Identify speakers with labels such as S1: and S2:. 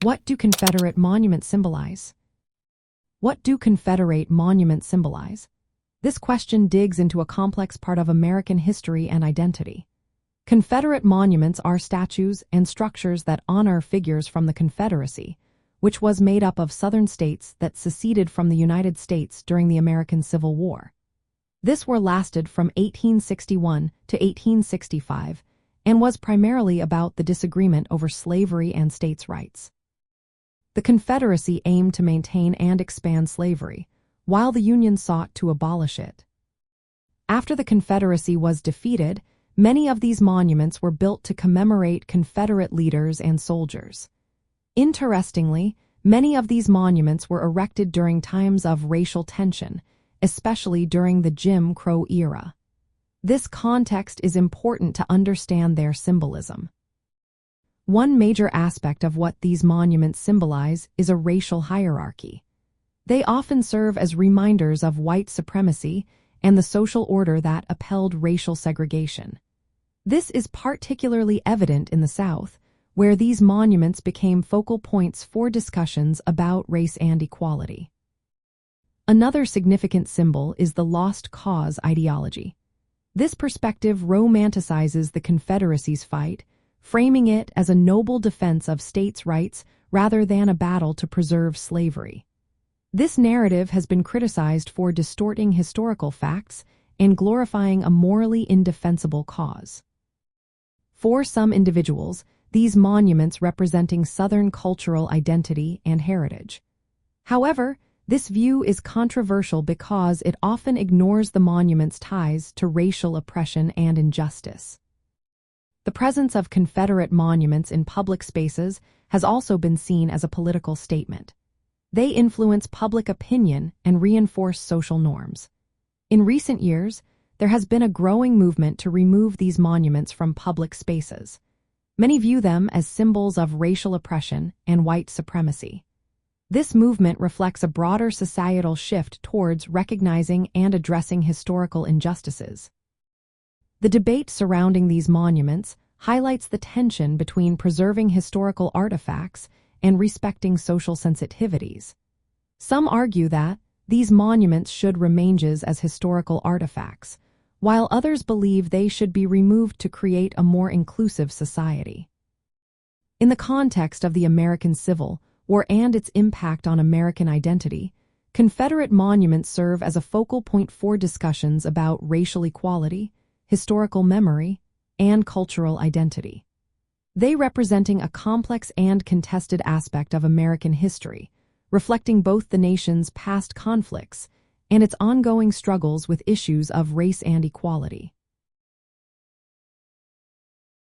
S1: What do Confederate monuments symbolize? What do Confederate monuments symbolize? This question digs into a complex part of American history and identity. Confederate monuments are statues and structures that honor figures from the Confederacy, which was made up of Southern states that seceded from the United States during the American Civil War. This war lasted from 1861 to 1865 and was primarily about the disagreement over slavery and states' rights. The Confederacy aimed to maintain and expand slavery, while the Union sought to abolish it. After the Confederacy was defeated, many of these monuments were built to commemorate Confederate leaders and soldiers. Interestingly, many of these monuments were erected during times of racial tension, especially during the Jim Crow era. This context is important to understand their symbolism. One major aspect of what these monuments symbolize is a racial hierarchy. They often serve as reminders of white supremacy and the social order that upheld racial segregation. This is particularly evident in the South, where these monuments became focal points for discussions about race and equality. Another significant symbol is the lost cause ideology. This perspective romanticizes the Confederacy's fight, framing it as a noble defense of states' rights rather than a battle to preserve slavery. This narrative has been criticized for distorting historical facts and glorifying a morally indefensible cause. For some individuals, these monuments representing Southern cultural identity and heritage. However, this view is controversial because it often ignores the monument's ties to racial oppression and injustice. The presence of Confederate monuments in public spaces has also been seen as a political statement. They influence public opinion and reinforce social norms. In recent years, there has been a growing movement to remove these monuments from public spaces. Many view them as symbols of racial oppression and white supremacy. This movement reflects a broader societal shift towards recognizing and addressing historical injustices. The debate surrounding these monuments highlights the tension between preserving historical artifacts and respecting social sensitivities. Some argue that these monuments should remain as historical artifacts, while others believe they should be removed to create a more inclusive society. In the context of the American Civil War and its impact on American identity, Confederate monuments serve as a focal point for discussions about racial equality, historical memory, and cultural identity. They representing a complex and contested aspect of American history, reflecting both the nation's past conflicts and its ongoing struggles with issues of race and equality.